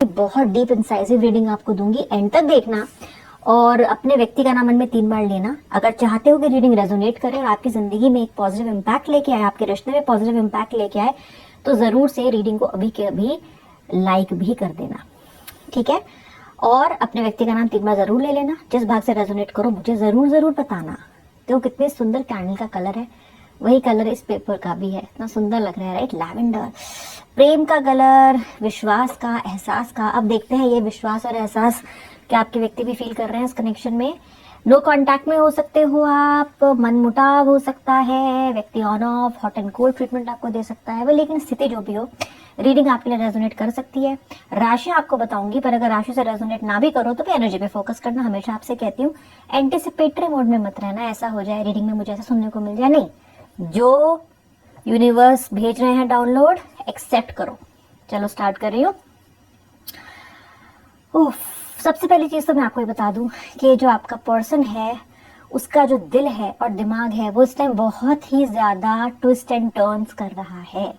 बहुत deep incisive reading आपको दूंगी, एंड तक देखना और अपने व्यक्ति का नाम मन में 3 बार लेना। अगर चाहते हो कि रीडिंग रेजोनेट करे और आपकी जिंदगी में एक पॉजिटिव इम्पैक्ट लेके आए, आपके रिश्ते में पॉजिटिव इम्पैक्ट लेके आए, तो जरूर से रीडिंग को अभी के अभी लाइक भी कर देना, ठीक है। और अपने व्यक्ति का नाम 3 बार जरूर ले लेना। जिस भाग से रेजोनेट करो मुझे जरूर जरूर बताना। तो कितने सुंदर कैंडल का कलर है, वही कलर इस पेपर का भी है, इतना सुंदर लग रहा है, राइट। लैवेंडर, प्रेम का कलर, विश्वास का, एहसास का। अब देखते हैं ये विश्वास और एहसास क्या आपके व्यक्ति भी फील कर रहे हैं इस कनेक्शन में। नो कांटेक्ट में हो सकते हो आप, मनमुटाव हो सकता है, व्यक्ति on off hot and cold treatment आपको दे सकता है वो, लेकिन स्थिति जो भी हो रीडिंग आपके लिए रेजोनेट कर सकती है। राशि आपको बताऊंगी, पर अगर राशि से रेजोनेट ना भी करो तो भी एनर्जी पे फोकस करना। हमेशा आपसे कहती हूँ एंटिसिपेटरी मोड में मत रहना, ऐसा हो जाए रीडिंग में मुझे ऐसा सुनने को मिल जाए, नहीं। जो यूनिवर्स भेज रहे हैं डाउनलोड एक्सेप्ट करो। चलो स्टार्ट कर रही हूँ। सबसे पहली चीज तो मैं आपको ये बता दूं कि जो आपका पर्सन है उसका जो दिल है और दिमाग है वो इस टाइम बहुत ही ज्यादा ट्विस्ट एंड टर्न्स कर रहा है।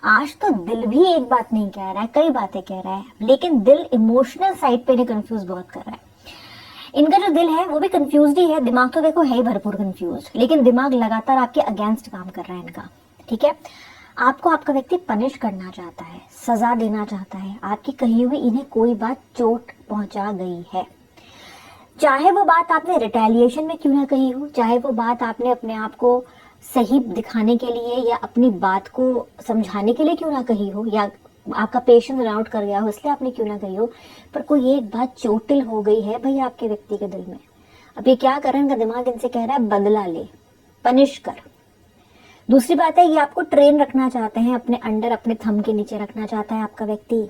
आज तो दिल भी एक बात नहीं कह रहा है, कई बातें कह रहा है, लेकिन दिल इमोशनल साइड पे नहीं, कंफ्यूज बहुत कर रहा है। इनका जो दिल है वो भी कंफ्यूज ही है, दिमाग तो देखो है ही भरपूर कंफ्यूज, लेकिन दिमाग लगातार आपके अगेंस्ट काम कर रहा है इनका, ठीक है। आपको आपका व्यक्ति पनिश करना चाहता है, सजा देना चाहता है, आपकी कही हुई इन्हें कोई बात चोट पहुंचा गई है। चाहे वो बात आपने रिटेलिएशन में क्यों ना कही हो, चाहे वो बात आपने अपने आप को सही दिखाने के लिए या अपनी बात को समझाने के लिए क्यों ना कही हो, या आपका पेशेंस रन आउट कर गया हो इसलिए आपने क्यों ना कही हो, पर कोई एक बात चोटिल हो गई है भाई आपके व्यक्ति के दिल में। अब ये क्या कर रहे हैं, इनका दिमाग इनसे कह रहा है बदला ले, पनिश कर। दूसरी बात है ये आपको ट्रेन रखना चाहते हैं अपने अंडर, अपने थंब के नीचे रखना चाहता है आपका व्यक्ति,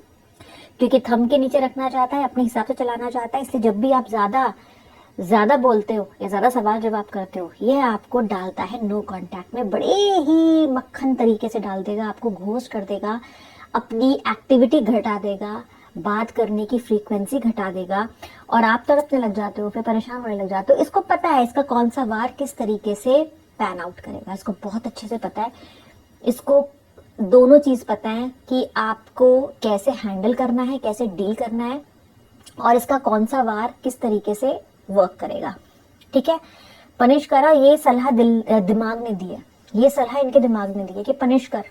क्योंकि थंब के नीचे रखना चाहता है, अपने हिसाब से चलाना चाहता है। इसलिए जब भी आप ज्यादा बोलते हो या ज्यादा सवाल जवाब करते हो ये आपको डालता है नो कांटेक्ट में, बड़े ही मक्खन तरीके से डाल देगा, आपको घोस्ट कर देगा, अपनी एक्टिविटी घटा देगा, बात करने की फ्रीक्वेंसी घटा देगा और आप तड़पने लग जाते हो, फिर परेशान होने लग जाते हो। इसको पता है इसका कौन सा वार किस तरीके से पैन आउट करेगा, इसको बहुत अच्छे से पता है। इसको दोनों चीज पता है कि आपको कैसे हैंडल करना है, कैसे डील करना है, और इसका कौन सा वार किस तरीके से वर्क करेगा, ठीक है। पनिश करा, ये सलाह दिमाग ने दी है, ये सलाह इनके दिमाग ने दी है कि पनिश कर।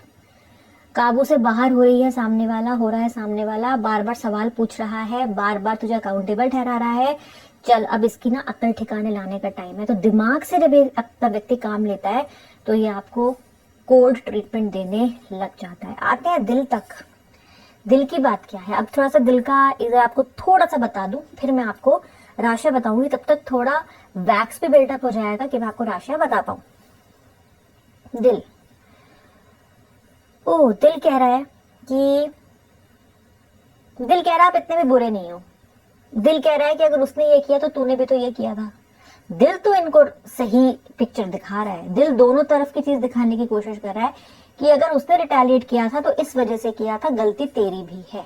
काबू से बाहर हो रही है सामने वाला, हो रहा है सामने वाला, बार बार सवाल पूछ रहा है, बार बार तुझे अकाउंटेबल ठहरा रहा है, चल अब इसकी ना अकल ठिकाने लाने का टाइम है। तो दिमाग से जब अपना व्यक्ति काम लेता है तो ये आपको कोल्ड ट्रीटमेंट देने लग जाता है। आते हैं दिल तक। दिल की बात क्या है, अब थोड़ा सा दिल का इधर आपको थोड़ा सा बता दूं, फिर मैं आपको राशियां बताऊंगी, तब तक थोड़ा वैक्स भी बिल्डअप हो जाएगा कि मैं आपको राशियां बता पाऊं। दिल, दिल कह रहा है कि दिल कह रहा है आप इतने भी बुरे नहीं हो। दिल कह रहा है कि अगर उसने ये किया तो तूने भी तो ये किया था। दिल तो इनको सही पिक्चर दिखा रहा है, दिल दोनों तरफ की चीज दिखाने की कोशिश कर रहा है कि अगर उसने रिटेलिएट किया था तो इस वजह से किया था, गलती तेरी भी है।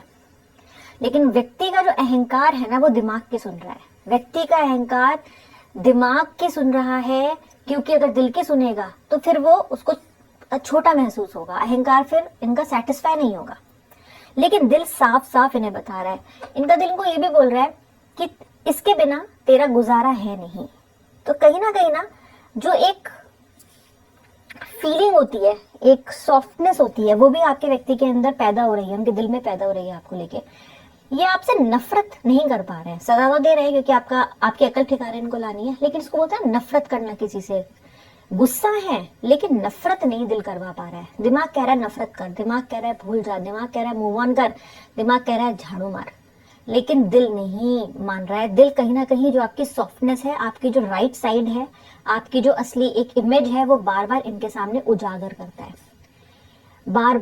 लेकिन व्यक्ति का जो अहंकार है ना वो दिमाग की सुन रहा है, व्यक्ति का अहंकार दिमाग की सुन रहा है, क्योंकि अगर दिल की सुनेगा तो फिर वो उसको छोटा महसूस होगा, अहंकार फिर इनका सेटिस्फाई नहीं होगा। लेकिन दिल साफ साफ इन्हें बता रहा है, इनका दिल इनको ये भी बोल रहा है कि इसके बिना तेरा गुजारा है नहीं। तो कहीं ना जो एक फीलिंग होती है, एक सॉफ्टनेस होती है, वो भी आपके व्यक्ति के अंदर पैदा हो रही है, उनके दिल में पैदा हो रही है आपको लेके। ये आपसे नफरत नहीं कर पा रहे हैं, सजा तो दे रहे हैं क्योंकि आपकी अकल ठिकाने इनको लानी है, लेकिन इसको बोलते हैं नफरत करना किसी से। गुस्सा है लेकिन नफरत नहीं दिल करवा पा रहा है। दिमाग कह रहा है नफरत कर, दिमाग कह रहा है भूल जा, दिमाग कह रहा है मूव ऑन कर, दिमाग कह रहा है झाड़ू मार, लेकिन दिल नहीं मान रहा है। दिल कहीं ना कहीं जो आपकी सॉफ्टनेस है, आपकी जो राइट साइड है, आपकी जो असली एक इमेज है, वो बार बार इनके सामने उजागर करता है। बार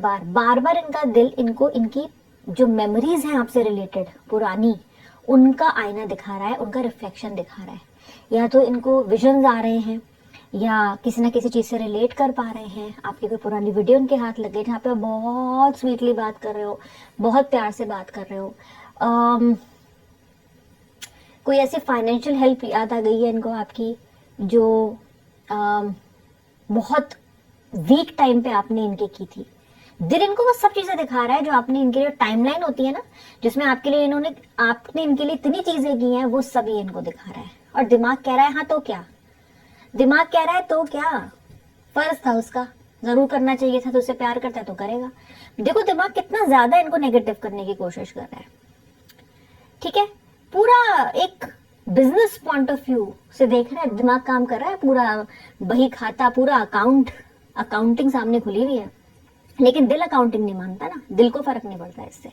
बार इनका दिल इनको इनकी जो मेमोरीज हैं आपसे रिलेटेड पुरानी, उनका आईना दिखा रहा है, उनका रिफ्लेक्शन दिखा रहा है। या तो इनको विजन्स आ रहे हैं या किसी ना किसी चीज से रिलेट कर पा रहे हैं, आपकी कोई पुरानी वीडियो उनके हाथ लग गई जहाँ पे बहुत स्वीटली बात कर रहे हो, बहुत प्यार से बात कर रहे हो, कोई ऐसी फाइनेंशियल हेल्प याद आ गई है इनको आपकी जो बहुत वीक टाइम पे आपने इनके की थी, दिल इनको वो सब चीजें दिखा रहा है जो आपने इनके लिए टाइमलाइन होती है ना, जिसमें आपके लिए आपने इनके लिए इतनी चीजें की हैं, वो सभी इनको दिखा रहा है। और दिमाग कह रहा है हाँ तो क्या, दिमाग कह रहा है तो क्या, फर्ज था उसका, जरूर करना चाहिए था, तो उससे प्यार करता है तो करेगा। देखो दिमाग कितना ज्यादा इनको नेगेटिव करने की कोशिश कर रहा है। ठीक है, पूरा एक बिजनेस पॉइंट ऑफ व्यू से देख रहा है, दिमाग काम कर रहा है, पूरा बही खाता, पूरा अकाउंटिंग सामने खुली हुई है, लेकिन दिल अकाउंटिंग नहीं मानता ना, दिल को फर्क नहीं पड़ता इससे।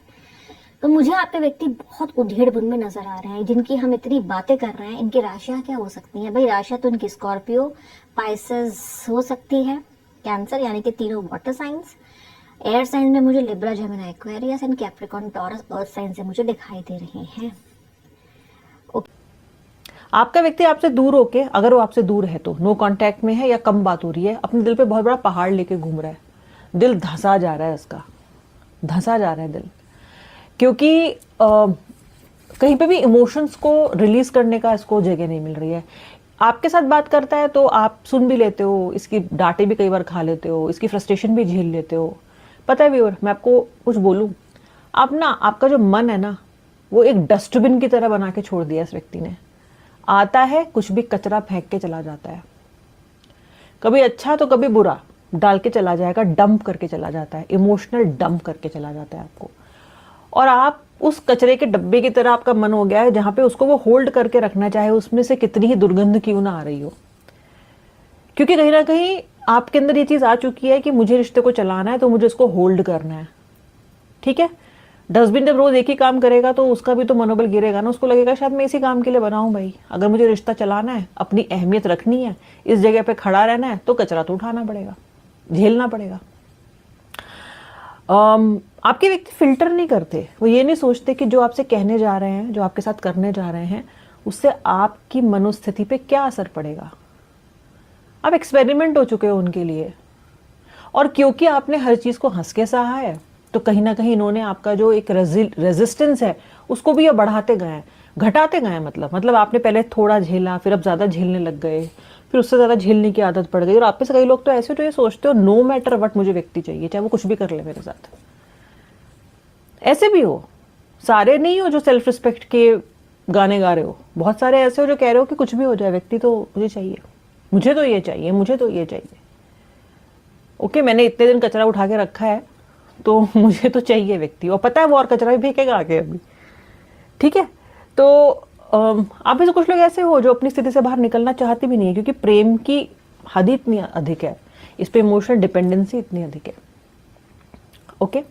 तो मुझे आपके व्यक्ति बहुत उधेड़ बुन में नजर आ रहे हैं, जिनकी हम इतनी बातें कर रहे हैं। इनकी राशियां क्या हो सकती हैं भाई? राशियां तो इनकी स्कॉर्पियो, पाइसेस हो सकती है, कैंसर यानी कि तीनों वाटर साइंस, एयर साइंस में मुझे Libra, Gemini, Aquarius and Capricorn, taurus, earth science से मुझे दिखाई दे रहे हैं। आपका व्यक्ति आपसे दूर होके, अगर वो आपसे दूर है तो नो कांटेक्ट में है या कम बात हो रही है, अपने दिल पे बहुत बड़ा पहाड़ लेके घूम रहा है, दिल धंसा जा रहा है, इसका धंसा जा रहा है दिल, क्योंकि कहीं पे भी इमोशंस को रिलीज करने का इसको जगह नहीं मिल रही है। आपके साथ बात करता है तो आप सुन भी लेते हो, इसकी डांटे भी कई बार खा लेते हो, इसकी फ्रस्ट्रेशन भी झेल लेते हो। पता है व्यूअर, मैं आपको कुछ बोलूं, आप ना, आपका जो मन है ना, वो एक डस्टबिन की तरह बना के छोड़ दिया इस व्यक्ति ने। आता है, कुछ भी कचरा फेंक के चला जाता है, कभी अच्छा तो कभी बुरा डाल के चला जाएगा, डंप करके चला जाता है, इमोशनल डंप करके चला जाता है आपको। और आप उस कचरे के डब्बे की तरह आपका मन हो गया है, जहां पे उसको वो होल्ड करके रखना चाहे, उसमें से कितनी ही दुर्गंध क्यों ना आ रही हो, क्योंकि कहीं ना कहीं आपके अंदर ये चीज आ चुकी है कि मुझे रिश्ते को चलाना है तो मुझे इसको होल्ड करना है। ठीक है, डस्टबिन जब रोज एक ही काम करेगा तो उसका भी तो मनोबल गिरेगा ना, उसको लगेगा शायद मैं इसी काम के लिए बना हूं भाई, अगर मुझे रिश्ता चलाना है, अपनी अहमियत रखनी है, इस जगह पे खड़ा रहना है, तो कचरा तो उठाना पड़ेगा, झेलना पड़ेगा। आपके व्यक्ति फिल्टर नहीं करते, वो ये नहीं सोचते कि जो आपसे कहने जा रहे हैं, जो आपके साथ करने जा रहे हैं, उससे आपकी मनोस्थिति पे क्या असर पड़ेगा। आप एक्सपेरिमेंट हो चुके हो उनके लिए, और क्योंकि आपने हर चीज को हंस के सहा है, तो कहीं ना कहीं इन्होंने आपका जो एक रेजिस्टेंस है उसको भी ये बढ़ाते गए, घटाते गए। मतलब आपने पहले थोड़ा झेला, फिर अब ज्यादा झेलने लग गए, फिर उससे ज्यादा झेलने की आदत पड़ गई। और आप में से कई लोग तो ऐसे जो ये सोचते हो नो मैटर वट मुझे व्यक्ति चाहिए, चाहे वो कुछ भी कर ले मेरे साथ। ऐसे भी हो, सारे नहीं हो जो सेल्फ रिस्पेक्ट के गाने गा रहे हो, बहुत सारे ऐसे हो जो कह रहे हो कि कुछ भी हो जाए, व्यक्ति तो मुझे चाहिए, मुझे तो ये चाहिए, मुझे तो ये चाहिए। ओके, मैंने इतने दिन कचरा उठा के रखा है तो मुझे तो चाहिए व्यक्ति, और पता है वो और कचरा भी फेंकेगा आगे अभी। ठीक है, तो आप में से कुछ लोग ऐसे हो जो अपनी स्थिति से बाहर निकलना चाहते भी नहीं है, क्योंकि प्रेम की हद इतनी अधिक है, इस पे इमोशनल डिपेंडेंसी इतनी अधिक है। ओके,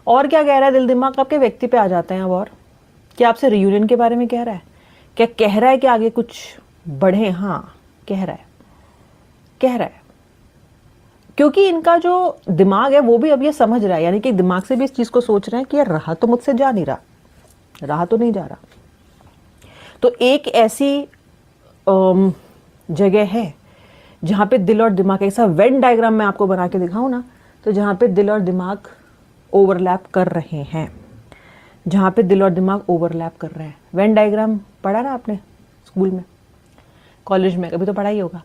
और क्या कह रहा है दिल दिमाग? आपके व्यक्ति पे आ जाते हैं अब। और क्या आपसे रियूनियन के बारे में कह रहा है? क्या कह रहा है कि आगे कुछ बढ़े? हाँ, कह रहा है, क्योंकि इनका जो दिमाग है वो भी अब ये समझ रहा है, यानी कि दिमाग से भी इस चीज को सोच रहे हैं कि यार रहा तो मुझसे जा नहीं रहा, रहा तो नहीं जा रहा। तो एक ऐसी जगह है जहां पे दिल और दिमाग, ऐसा वेन डायग्राम मैं आपको बना के दिखाऊं ना, तो जहां पे दिल और दिमाग ओवरलैप कर रहे हैं, जहां पे दिल और दिमाग ओवरलैप कर रहे हैं। वेन डायग्राम पढ़ा ना आपने स्कूल में, कॉलेज में, कभी तो पढ़ा ही होगा।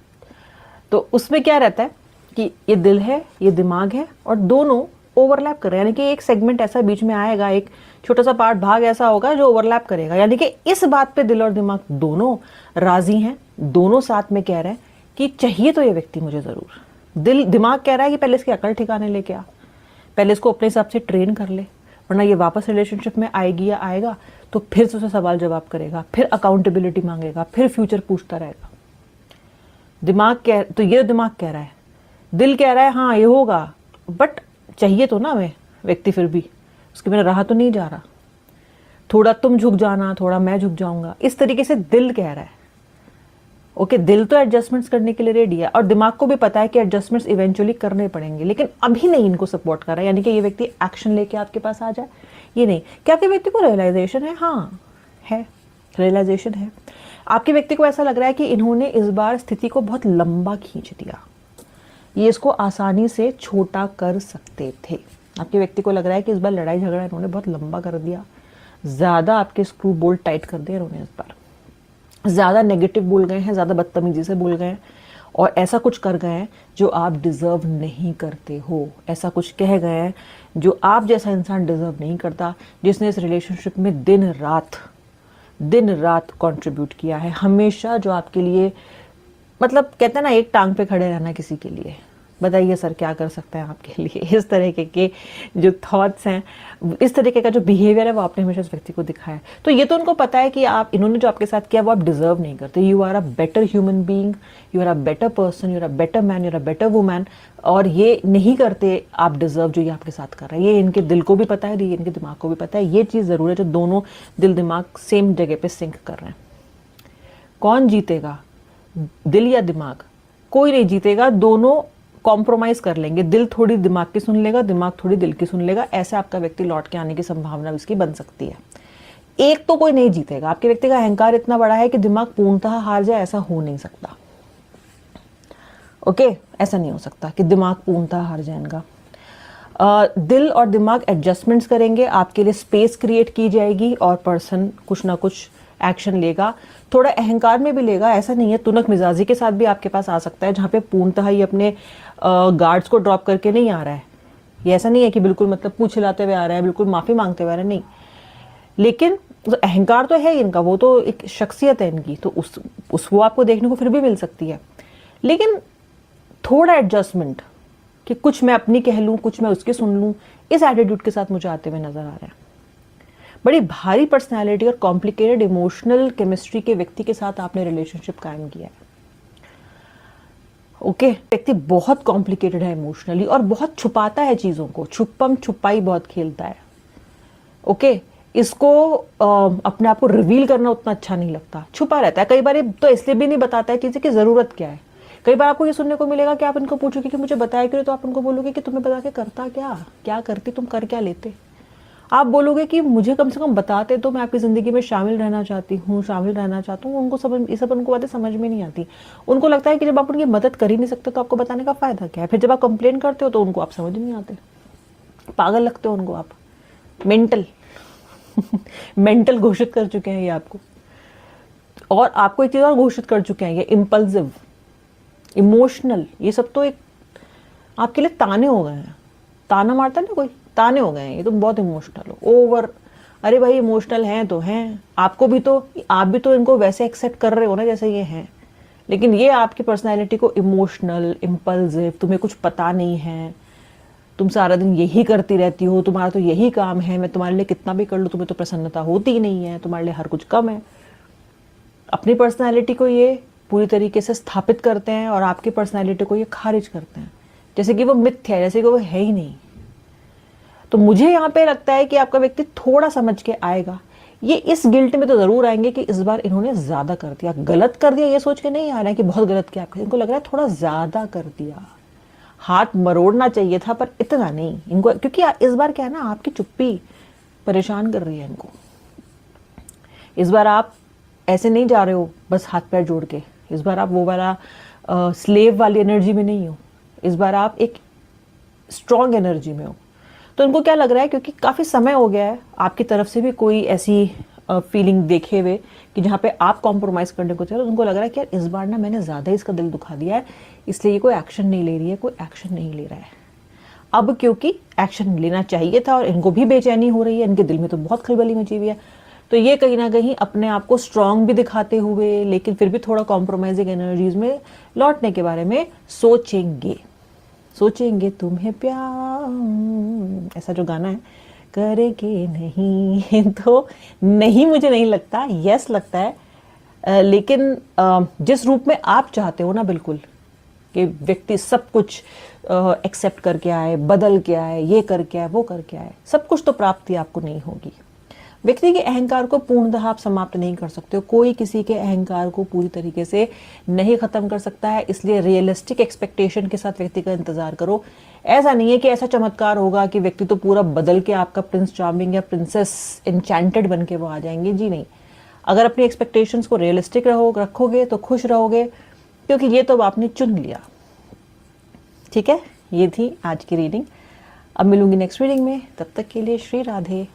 तो उसमें क्या रहता है कि ये दिल है, ये दिमाग है, और दोनों ओवरलैप कर रहे हैं, यानी कि एक सेगमेंट ऐसा बीच में आएगा, एक छोटा सा पार्ट, भाग ऐसा होगा जो ओवरलैप करेगा। यानी कि इस बात पे दिल और दिमाग दोनों राजी हैं, दोनों साथ में कह रहे हैं कि चाहिए तो ये व्यक्ति मुझे जरूर। दिमाग कह रहा है कि पहले इसकी अकल ठिकाने लेके आ, पहले इसको अपने हिसाब से ट्रेन कर ले, वरना ये वापस रिलेशनशिप में आएगी या आएगा तो फिर से उसे सवाल जवाब करेगा, फिर अकाउंटेबिलिटी मांगेगा, फिर फ्यूचर पूछता रहेगा। तो ये दिमाग कह रहा है, दिल कह रहा है हाँ ये होगा, बट चाहिए तो ना मैं व्यक्ति, फिर भी उसके बिना रहा तो नहीं जा रहा, थोड़ा तुम झुक जाना, थोड़ा मैं झुक जाऊंगा, इस तरीके से दिल कह रहा है। ओके, दिल तो एडजस्टमेंट्स करने के लिए रेडी है, और दिमाग को भी पता है कि एडजस्टमेंट्स इवेंचुअली करने पड़ेंगे, लेकिन अभी नहीं इनको सपोर्ट कर रहा है, यानी कि ये व्यक्ति एक्शन लेके आपके पास आ जाए, ये नहीं। क्या आपके व्यक्ति को रियलाइजेशन है? हाँ है, रियलाइजेशन है। आपके व्यक्ति को ऐसा लग रहा है कि इन्होंने इस बार स्थिति को बहुत लंबा खींच दिया, ये इसको आसानी से छोटा कर सकते थे। आपके व्यक्ति को लग रहा है कि इस बार लड़ाई झगड़ा इन्होंने बहुत लंबा कर दिया, ज्यादा आपके स्क्रू बोल्ट टाइट कर दिए इन्होंने, इस बार ज्यादा नेगेटिव बोल गए हैं, ज्यादा बदतमीजी से बोल गए हैं, और ऐसा कुछ कर गए हैं जो आप डिजर्व नहीं करते हो, ऐसा कुछ कह गए हैं जो आप जैसा इंसान डिजर्व नहीं करता, जिसने इस रिलेशनशिप में दिन रात कंट्रीब्यूट किया है, हमेशा जो आपके लिए, मतलब कहते हैं ना एक टांग पे खड़े रहना किसी के लिए। बताइए सर क्या कर सकते हैं आपके लिए। इस तरीके के जो थॉट्स हैं, इस तरीके का जो बिहेवियर है वो आपने हमेशा उस व्यक्ति को दिखाया है। तो ये तो उनको पता है कि आप, इन्होंने जो आपके साथ किया वो आप डिजर्व नहीं करते। You are a better human being, you are a better person, you are a better man, you are a better woman, और ये नहीं करते आप डिजर्व जो ये आपके साथ कर रहे हैं। ये इनके दिल को भी पता है, ये इनके दिमाग को भी पता है। ये चीज़ ज़रूर है जो दोनों दिल दिमाग सेम जगह पे सिंक कर रहे हैं। कौन जीतेगा, दिल या दिमाग? कोई नहीं जीतेगा, दोनों कॉम्प्रोमाइज कर लेंगे। दिल थोड़ी दिमाग की सुन लेगा, दिमाग थोड़ी दिल की सुन लेगा। ऐसे आपका व्यक्ति लौट के आने की संभावना इसकी बन सकती है। एक तो कोई नहीं जीतेगा। आपके व्यक्ति का अहंकार इतना बड़ा है कि दिमाग पूर्णतः हार जाए, ऐसा हो नहीं सकता। ओके, ऐसा नहीं हो सकता कि दिमाग पूर्णतः हार जाए इनका। दिल और दिमाग एडजस्टमेंट्स करेंगे, आपके लिए स्पेस क्रिएट की जाएगी और पर्सन कुछ ना कुछ एक्शन लेगा। थोड़ा अहंकार में भी लेगा, ऐसा नहीं है, तुनक मिजाजी के साथ भी आपके पास आ सकता है, जहाँ पे पूर्णतः ही अपने गार्ड्स को ड्रॉप करके नहीं आ रहा है। ये ऐसा नहीं है कि बिल्कुल मतलब पूछ हिलाते हुए आ रहा है, बिल्कुल माफी मांगते हुए आ रहा है, नहीं। लेकिन अहंकार तो है इनका, वो तो एक शख्सियत है इनकी, तो उस वो आपको देखने को फिर भी मिल सकती है। लेकिन थोड़ा एडजस्टमेंट कि कुछ मैं अपनी कह लूँ, कुछ मैं उसकी सुन लूँ, इस एटीट्यूड के साथ मुझे आते हुए नजर आ रहे हैं। बड़ी भारी पर्सनैलिटी और कॉम्प्लिकेटेड इमोशनल केमिस्ट्री के व्यक्ति के साथ आपने रिलेशनशिप कायम किया है। ओके, व्यक्ति बहुत कॉम्प्लिकेटेड है इमोशनली और बहुत छुपाता है चीजों को, छुपम छुपाई बहुत खेलता है। ओके, इसको अपने आप को रिवील करना उतना अच्छा नहीं लगता, छुपा रहता है। कई बार तो इसलिए भी नहीं बताता है किसी की जरूरत क्या है। कई बार आपको ये सुनने को मिलेगा कि आप इनको पूछोगे कि मुझे बताया क्यों, तो आप उनको बोलोगे कि तुम्हें बता के करता क्या करती, तुम कर क्या लेते। आप बोलोगे कि मुझे कम से कम बताते तो मैं आपकी ज़िंदगी में शामिल रहना चाहती हूँ, शामिल रहना चाहता हूँ। उनको समझ, ये सब उनको बातें समझ में नहीं आती। उनको लगता है कि जब आप उनकी मदद कर ही नहीं सकते तो आपको बताने का फ़ायदा क्या है। फिर जब आप कंप्लेन करते हो तो उनको आप समझ नहीं आते, पागल लगते हो उनको आप, मेंटल मेंटल घोषित कर चुके हैं ये आपको। और आपको एक चीज़ और घोषित कर चुके हैं, ये इम्पल्सिव, इमोशनल, ये सब तो एक आपके लिए ताने हो गए हैं। ताना मारता है ना कोई, ताने हो गए हैं, ये तुम बहुत इमोशनल हो, ओवर। अरे भाई इमोशनल हैं तो हैं, आपको भी तो, आप भी तो इनको वैसे एक्सेप्ट कर रहे हो ना जैसे ये हैं। लेकिन ये आपकी पर्सनैलिटी को इमोशनल, इम्पल्सिव, तुम्हें कुछ पता नहीं है, तुम सारा दिन यही करती रहती हो, तुम्हारा तो यही काम है, मैं तुम्हारे लिए कितना भी कर लूँ तुम्हें तो प्रसन्नता होती ही नहीं है, तुम्हारे लिए हर कुछ कम है। अपनी पर्सनैलिटी को ये पूरी तरीके से स्थापित करते हैं और आपकी पर्सनैलिटी को ये खारिज करते हैं, जैसे कि वो मिथ्या है, जैसे कि वो है ही नहीं। तो मुझे यहाँ पे लगता है कि आपका व्यक्ति थोड़ा समझ के आएगा। ये इस गिल्ट में तो जरूर आएंगे कि इस बार इन्होंने ज्यादा कर दिया, गलत कर दिया, ये सोच के नहीं आ रहा है कि बहुत गलत किया, इनको लग रहा है थोड़ा ज्यादा कर दिया, हाथ मरोड़ना चाहिए था पर इतना नहीं इनको। क्योंकि इस बार क्या है ना, आपकी चुप्पी परेशान कर रही है इनको। इस बार आप ऐसे नहीं जा रहे हो बस हाथ पैर जोड़ के, इस बार आप वो वाला स्लेव वाली एनर्जी में नहीं हो, इस बार आप एक स्ट्रॉन्ग एनर्जी में हो। तो उनको क्या लग रहा है, क्योंकि काफ़ी समय हो गया है आपकी तरफ से भी कोई ऐसी फीलिंग देखे हुए कि जहाँ पे आप कॉम्प्रोमाइज़ करने को चाह रहे हो, उनको लग रहा है कि यार इस बार ना मैंने ज़्यादा ही इसका दिल दुखा दिया है, इसलिए ये कोई एक्शन नहीं ले रही है, कोई एक्शन नहीं ले रहा है। अब क्योंकि एक्शन लेना चाहिए था और इनको भी बेचैनी हो रही है, इनके दिल में तो बहुत खलबली मची हुई है, तो ये कहीं ना कहीं अपने आप को स्ट्रांग भी दिखाते हुए लेकिन फिर भी थोड़ा कॉम्प्रोमाइजिंग एनर्जीज में लौटने के बारे में सोचेंगे तुम्हें प्यार, ऐसा जो गाना है, करेंगे नहीं तो नहीं, मुझे नहीं लगता, यस लगता है। लेकिन जिस रूप में आप चाहते हो ना, बिल्कुल कि व्यक्ति सब कुछ एक्सेप्ट करके आए, बदल के आए, ये करके आए, वो करके आए, सब कुछ तो प्राप्ति आपको नहीं होगी। व्यक्ति के अहंकार को पूर्णतः आप समाप्त नहीं कर सकते हो, कोई किसी के अहंकार को पूरी तरीके से नहीं खत्म कर सकता है। इसलिए रियलिस्टिक एक्सपेक्टेशन के साथ व्यक्ति का इंतजार करो। ऐसा नहीं है कि ऐसा चमत्कार होगा कि व्यक्ति तो पूरा बदल के आपका प्रिंस चार्मिंग या प्रिंसेस एन्चेंटेड बन के वो आ जाएंगे, जी नहीं। अगर अपनी एक्सपेक्टेशंस को रियलिस्टिक रखोगे तो खुश रहोगे, क्योंकि ये तो आपने चुन लिया। ठीक है, ये थी आज की रीडिंग। अब मिलूंगी नेक्स्ट रीडिंग में, तब तक के लिए श्री राधे।